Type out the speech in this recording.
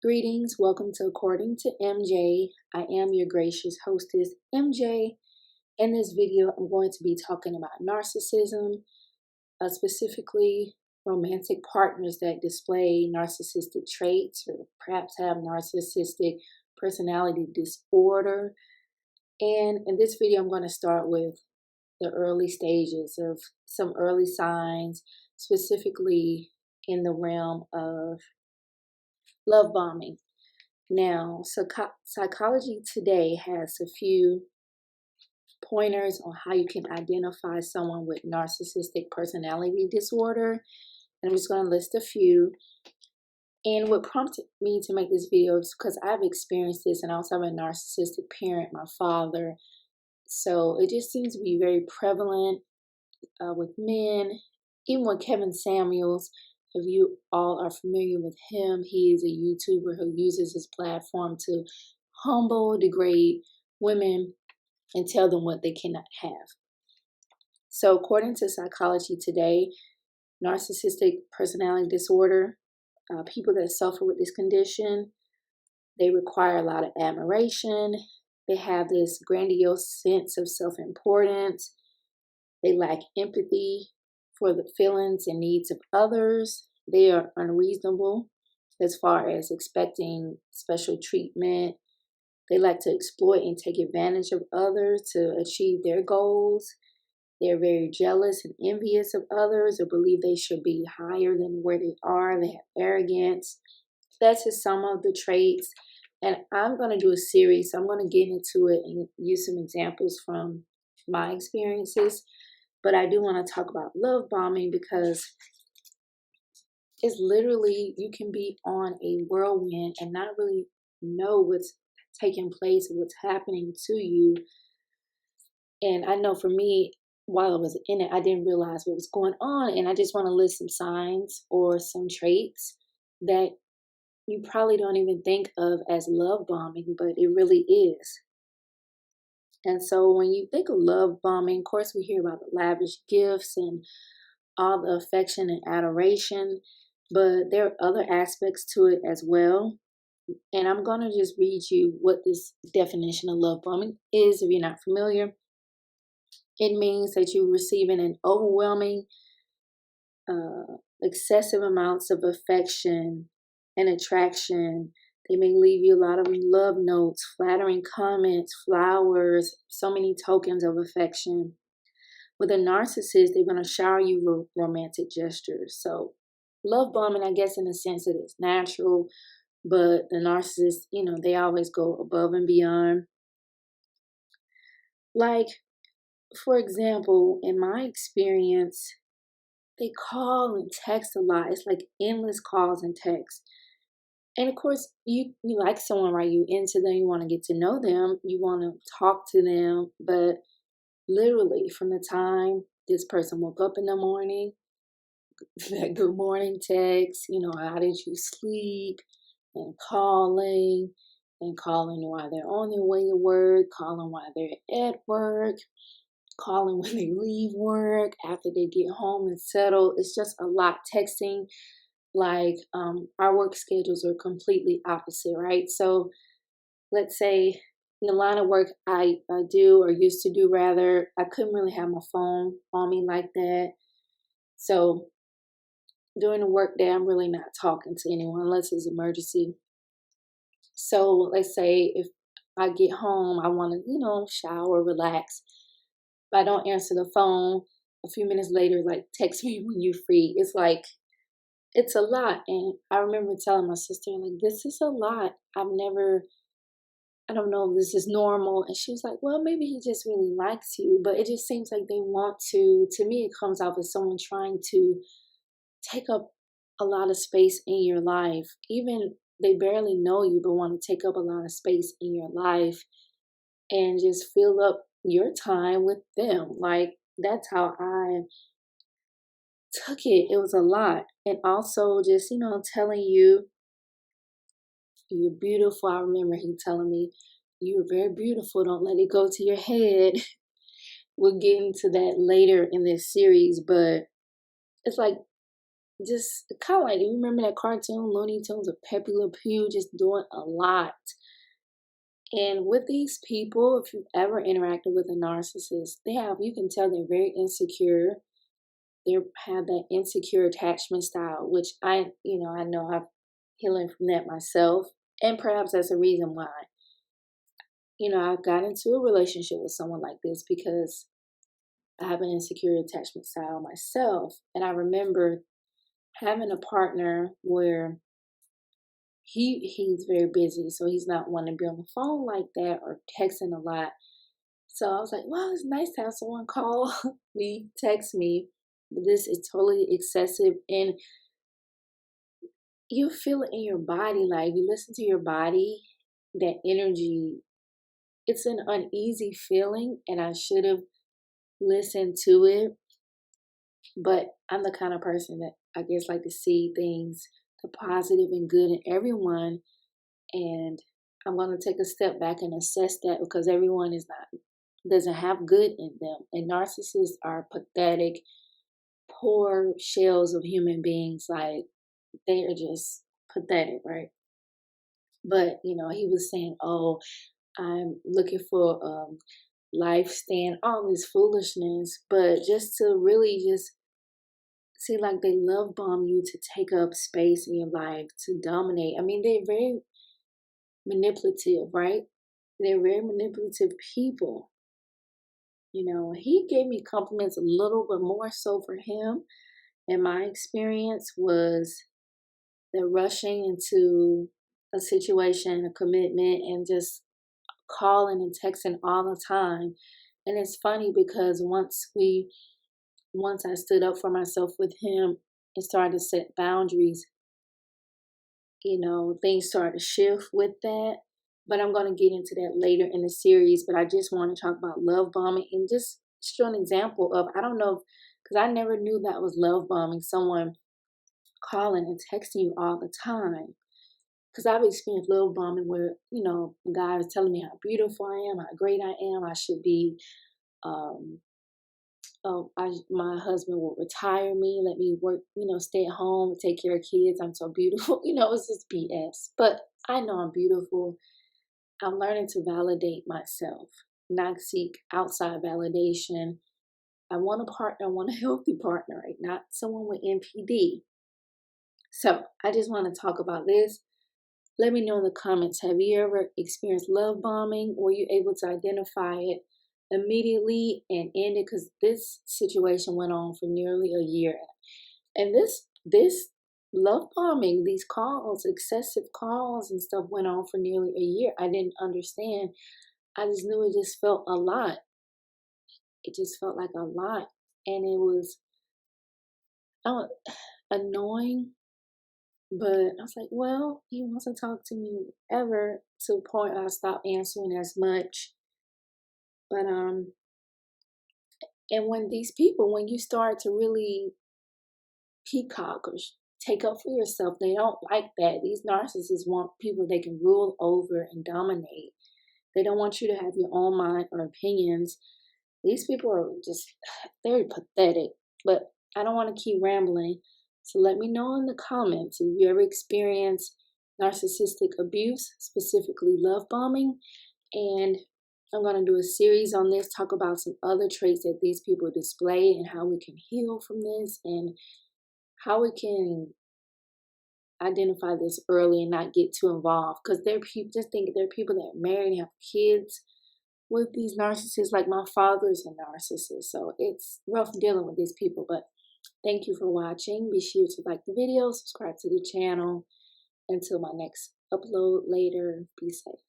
Greetings, welcome to According to MJ. I am your gracious hostess, MJ. In this video, I'm going to be talking about narcissism, specifically romantic partners that display narcissistic traits or perhaps have narcissistic personality disorder. And in this video, I'm going to start with the early stages of some early signs, specifically in the realm of love bombing. Now, Psychology Today has a few pointers on how you can identify someone with narcissistic personality disorder. And I'm just going to list a few. And what prompted me to make this video is because I've experienced this, and I also have a narcissistic parent, my father. So it just seems to be very prevalent with men, even with Kevin Samuels. If you all are familiar with him, he is a YouTuber who uses his platform to humble, degrade women, and tell them what they cannot have. So according to Psychology Today, narcissistic personality disorder, people that suffer with this condition, they require a lot of admiration. They have this grandiose sense of self-importance. They lack empathy for the feelings and needs of others. They are unreasonable as far as expecting special treatment. They like to exploit and take advantage of others to achieve their goals. They're very jealous and envious of others or believe they should be higher than where they are. They have arrogance. That's just some of the traits. And I'm going to do a series. So I'm going to get into it and use some examples from my experiences. But I do want to talk about love bombing because it's literally, you can be on a whirlwind and not really know what's taking place or what's happening to you. And I know for me, while I was in it, I didn't realize what was going on. And I just want to list some signs or some traits that you probably don't even think of as love bombing, but it really is. And so when you think of love bombing, of course, we hear about the lavish gifts and all the affection and adoration, but there are other aspects to it as well. And I'm going to just read you what this definition of love bombing is if you're not familiar. It means that you're receiving an overwhelming, excessive amounts of affection and attraction. They may leave you a lot of love notes, flattering comments, flowers, so many tokens of affection. With a narcissist, they're going to shower you with romantic gestures. So love bombing, I guess, in a sense, it is natural, but the narcissist, they always go above and beyond. Like, for example, in my experience, they call and text a lot. It's like endless calls and texts. And of course, you like someone, right? You into them, you want to get to know them, you want to talk to them. But literally, from the time this person woke up in the morning, that good morning text, how did you sleep? And calling while they're on their way to work, calling while they're at work, calling when they leave work, after they get home and settle. It's just a lot. Texting, like our work schedules are completely opposite, right? So let's say in the line of work I do, or used to do rather, I couldn't really have my phone on me like that. So during the work day, I'm really not talking to anyone unless it's an emergency. So let's say if I get home, I want to, shower, relax. If I don't answer the phone, a few minutes later, like, text me when you're free. It's like, it's a lot. And I remember telling my sister, like, this is a lot. I don't know if this is normal. And she was like, well, maybe he just really likes you. But it just seems like they want to me, it comes off as someone trying to take up a lot of space in your life. Even they barely know you, but want to take up a lot of space in your life and just fill up your time with them. Like, that's how I took it. It was a lot. And also just, telling you, you're beautiful. I remember he telling me, you're very beautiful. Don't let it go to your head. We'll get into that later in this series, but it's like just kind of like, you remember that cartoon Looney Tunes of Pepe Le Pew, just doing a lot. And with these people, if you've ever interacted with a narcissist, you can tell they're very insecure. They have that insecure attachment style, which I know I've healing from that myself. And perhaps that's a reason why, I got into a relationship with someone like this, because I have an insecure attachment style myself. And I remember having a partner where he's very busy, so he's not wanting to be on the phone like that or texting a lot. So I was like, well, it's nice to have someone call me, text me, but this is totally excessive. And you feel it in your body, like you listen to your body, that energy, it's an uneasy feeling, and I should have listened to it. But I'm the kind of person that I guess like to see things, the positive and good in everyone, and I'm going to take a step back and assess that, because everyone doesn't have good in them, and narcissists are pathetic, poor shells of human beings. Like, they are just pathetic, right? But he was saying, oh, I'm looking for life stand, all this foolishness, but just to really just see, like, they love bomb you to take up space in your life, to dominate. I mean, they're very manipulative, right? They're very manipulative people. He gave me compliments a little, but more so for him, in my experience, was the rushing into a situation, a commitment, and just calling and texting all the time. And it's funny because once I stood up for myself with him and started to set boundaries, things started to shift with that. But I'm going to get into that later in the series. But I just want to talk about love bombing and just show an example of, I don't know, because I never knew that was love bombing, someone calling and texting you all the time. Because I've experienced love bombing where, a guy is telling me how beautiful I am, how great I am, I should be, my husband will retire me, let me work, stay at home, take care of kids, I'm so beautiful. It's just BS. But I know I'm beautiful. I'm learning to validate myself, not seek outside validation. I want a partner, I want a healthy partner, right? Not someone with NPD. So I just want to talk about this. Let me know in the comments, have you ever experienced love bombing? Were you able to identify it immediately and end it? Because this situation went on for nearly a year. And this love bombing, these calls, excessive calls and stuff, went on for nearly a year. I didn't understand. I just knew it just felt a lot. It just felt like a lot. And it was annoying. But I was like, well, he wants to talk to me ever, to the point I stopped answering as much. But and when you start to really peacock or take up for yourself, they don't like that. These narcissists want people they can rule over and dominate. They don't want you to have your own mind or opinions. These people are just very pathetic. But I don't want to keep rambling. So let me know in the comments if you ever experienced narcissistic abuse, specifically love bombing. And I'm going to do a series on this, talk about some other traits that these people display and how we can heal from this and how we can identify this early and not get too involved. Because they're people, just think they're people that are married and have kids with these narcissists. Like, my father is a narcissist, so it's rough dealing with these people. But thank you for watching. Be sure to like the video, subscribe to the channel. Until my next upload later, be safe.